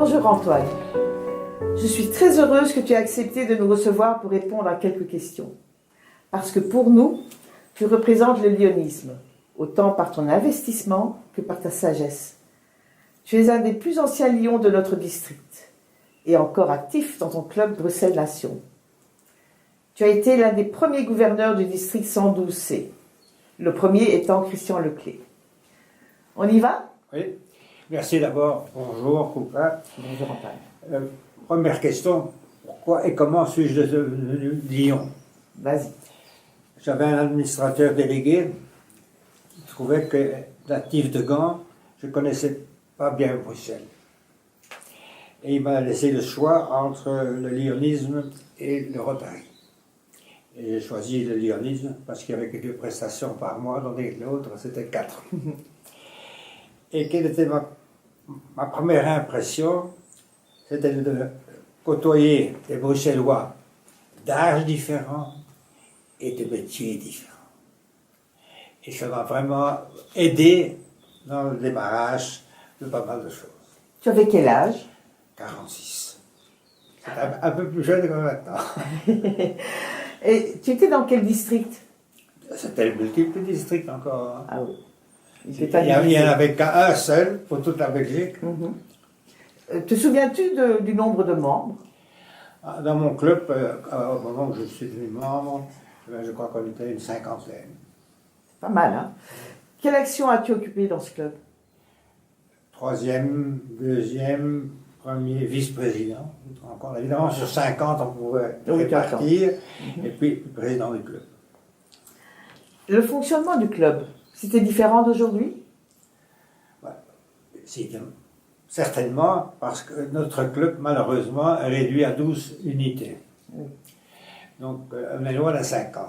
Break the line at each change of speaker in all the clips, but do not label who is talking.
Bonjour Antoine, je suis très heureuse que tu aies accepté de nous recevoir pour répondre à quelques questions. Parce que pour nous, tu représentes le lyonisme, autant par ton investissement que par ta sagesse. Tu es un des plus anciens lions de notre district et encore actif dans ton club Bruxelles Nation. Tu as été l'un des premiers gouverneurs du district 112C, le premier étant Christian Leclé. On y va?
Oui. Merci d'abord. Bonjour, Coupa.
Bonjour Antoine.
Première question, pourquoi et comment suis-je devenu Lyon?
Vas-y.
J'avais un administrateur délégué qui trouvait que, natif de Gand, je ne connaissais pas bien Bruxelles. Et il m'a laissé le choix entre le lyonisme et le Rotary. Et j'ai choisi le lyonisme parce qu'il y avait que 2 prestations par mois, tandis que l'autre, c'était 4. Et quelle était ma première impression? C'était de côtoyer des Bruxellois d'âge différents et de métiers différents. Et ça m'a vraiment aidé dans le démarrage de pas mal de choses.
Tu avais quel âge?
46. C'est un peu plus jeune que maintenant.
Et tu étais dans quel district?
C'était le multiple district encore. Hein.
Ah oui.
Il n'y en avait qu'un seul pour toute la Belgique.
Te souviens-tu du nombre de membres?
Dans mon club, au moment où je suis devenu membre, je crois qu'on était une 50aine.
C'est pas mal, hein? Quelle action as-tu occupée dans ce club?
3e, 2e, 1er vice-président. Encore, évidemment, sur 50, on pouvait répartir. Et puis, président du club.
Le fonctionnement du club, c'était différent d'aujourd'hui?
Certainement, parce que notre club, malheureusement, est réduit à 12 unités. Donc, on est loin de 50.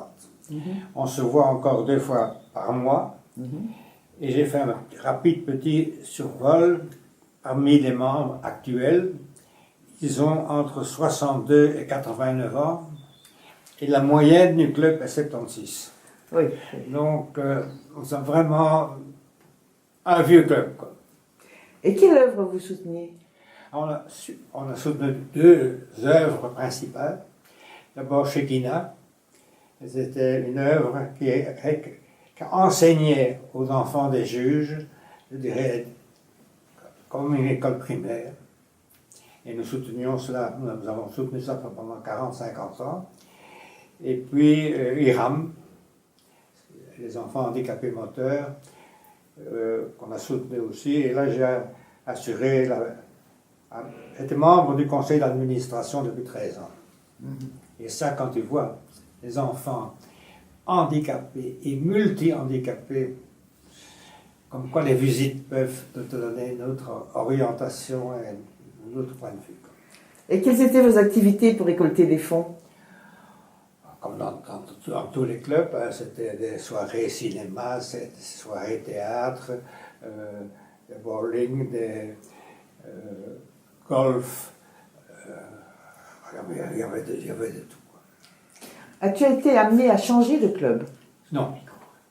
On se voit encore 2 fois par mois. Et j'ai fait un rapide petit survol parmi les membres actuels. Ils ont entre 62 et 89 ans. Et la moyenne du club est 76.
Oui.
Donc, on est vraiment un vieux club, quoi.
Et quelle œuvre vous souteniez?
On a soutenu 2 œuvres principales. D'abord, Shekinah. C'était une œuvre qui enseignait aux enfants des juges, je dirais, comme une école primaire. Et nous soutenions cela, nous avons soutenu ça pendant 40-50 ans. Et puis, IRAM, les enfants handicapés moteurs, qu'on a soutenu aussi. Et là, j'ai assuré, j'étais membre du conseil d'administration depuis 13 ans. Et ça, quand tu vois les enfants handicapés et multi-handicapés, comme quoi les visites peuvent te donner une autre orientation et un autre point de vue.
Et quelles étaient vos activités pour récolter des fonds?
Comme dans tous les clubs, c'était des soirées cinéma, des soirées théâtre, des bowling, des golf, il y avait de tout.
As-tu été amené à changer de club?
Non.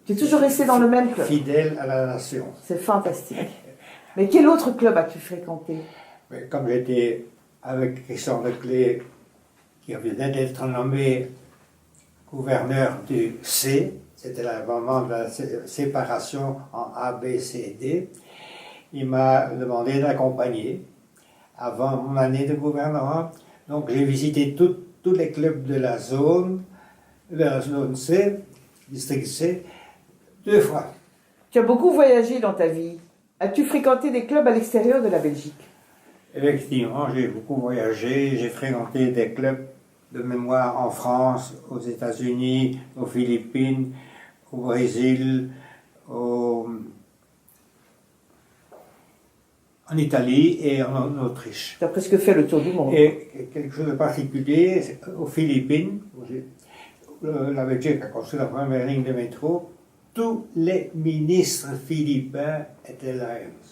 Tu es toujours resté dans le même club?
Fidèle à la nation.
C'est fantastique. Mais quel autre club as-tu fréquenté?
Mais comme j'étais avec Christian Leclé, qui venait d'être nommé gouverneur du C, c'était le moment de la séparation en A, B, C, D, il m'a demandé d'accompagner avant mon année de gouvernement. Donc j'ai visité tous les clubs de la zone C, district C, 2 fois.
Tu as beaucoup voyagé dans ta vie. As-tu fréquenté des clubs à l'extérieur de la Belgique?
Effectivement, j'ai beaucoup voyagé, j'ai fréquenté des clubs de mémoire en France, aux États-Unis, aux Philippines, au Brésil, en Italie et en Autriche.
Tu as presque fait le tour du monde.
Et quelque chose de particulier, aux Philippines, la Belgique a construit la première ligne de métro, tous les ministres philippins étaient Lions.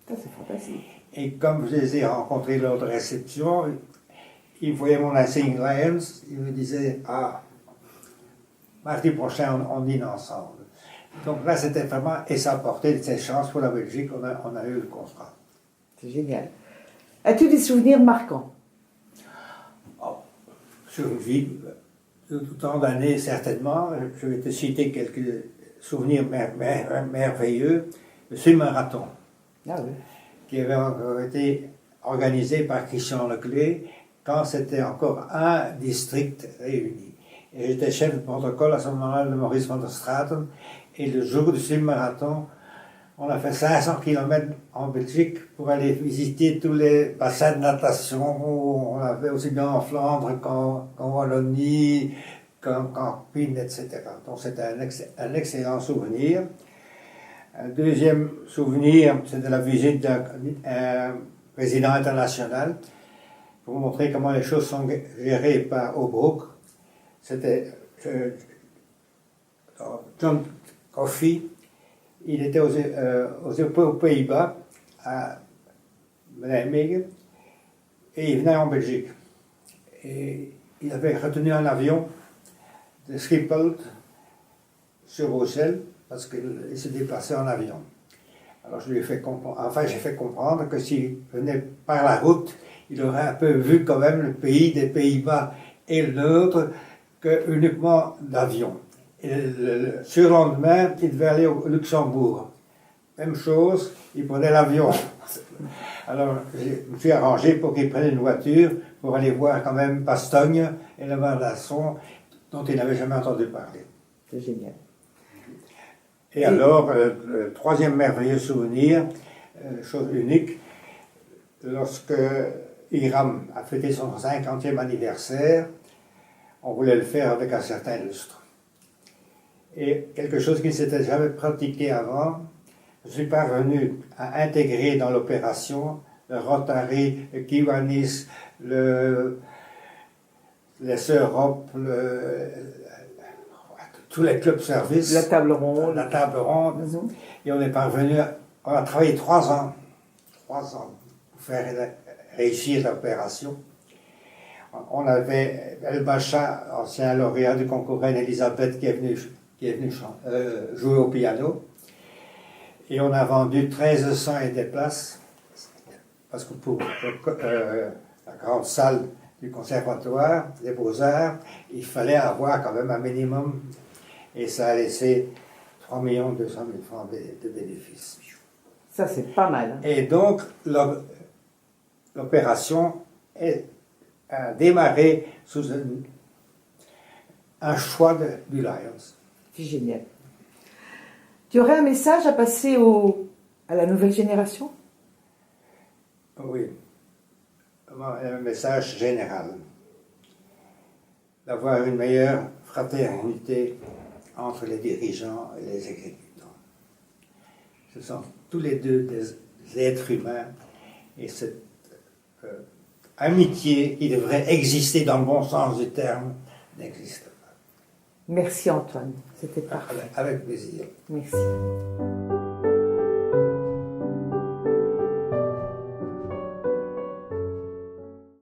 Ça, c'est fantastique.
Et comme je les ai rencontrés lors de réception, ils voyaient mon insigne Lions, ils me disaient « Ah, mardi prochain, on dîne ensemble ». Donc là, c'était vraiment, et ça a apporté ses chances pour la Belgique, on a eu le contrat.
C'est génial. As-tu des souvenirs marquants?
Sur une vie, tout autant d'années certainement, je vais te citer quelques souvenirs merveilleux. Le semi-marathon,
Ah oui.
qui avait encore été organisé par Christian Leclerc quand c'était encore un district réuni. Et j'étais chef de protocole à ce moment-là de Maurice van der Straten. Et le jour du semi-marathon, on a fait 500 km en Belgique pour aller visiter tous les bassins de natation. On avait aussi bien en Flandre qu'en Wallonie, qu'en Pine, etc. Donc c'était un excellent souvenir. Un deuxième souvenir, c'est de la visite d'un président international pour montrer comment les choses sont gérées par Obroek. C'était John Coffey. Il était aux Pays-Bas, à Nijmegen, et il venait en Belgique. Et il avait retenu un avion de Schiphol sur Bruxelles, parce qu'il se déplaçait en avion. Alors je lui ai fait j'ai fait comprendre que s'il venait par la route, il aurait un peu vu quand même le pays des Pays-Bas et le nôtre que uniquement d'avion. Et le surlendemain, il devait aller au Luxembourg. Même chose, il prenait l'avion. Alors, je me suis arrangé pour qu'il prenne une voiture pour aller voir quand même Bastogne et le Marlasson, dont il n'avait jamais entendu parler.
C'est génial.
Et alors, le troisième merveilleux souvenir, chose unique, lorsque Hiram a fêté son 50e anniversaire, on voulait le faire avec un certain lustre. Et quelque chose qui ne s'était jamais pratiqué avant, je suis parvenu à intégrer dans l'opération le Rotary, le Kiwanis, les Sœurs Europe, tous les clubs services.
La table ronde.
La table ronde. Et on est parvenu, on a travaillé 3 ans pour faire réussir l'opération. On avait El Bacha, ancien lauréat du concours Reine-Elisabeth, qui est venu jouer au piano. Et on a vendu 1300 et des places, parce que pour la grande salle du conservatoire des Beaux-Arts, il fallait avoir quand même un minimum, et ça a laissé 3 200 000 francs de bénéfices.
Ça, c'est pas mal.
Et donc, l'opération a démarré sous un choix du Lions.
C'est génial. Tu aurais un message à passer à la nouvelle génération?
Oui. Un message général. D'avoir une meilleure fraternité entre les dirigeants et les exécutants. Ce sont tous les deux des êtres humains et cette amitié qui devrait exister dans le bon sens du terme n'existe pas.
Merci Antoine, c'était parfait.
Avec plaisir.
Merci.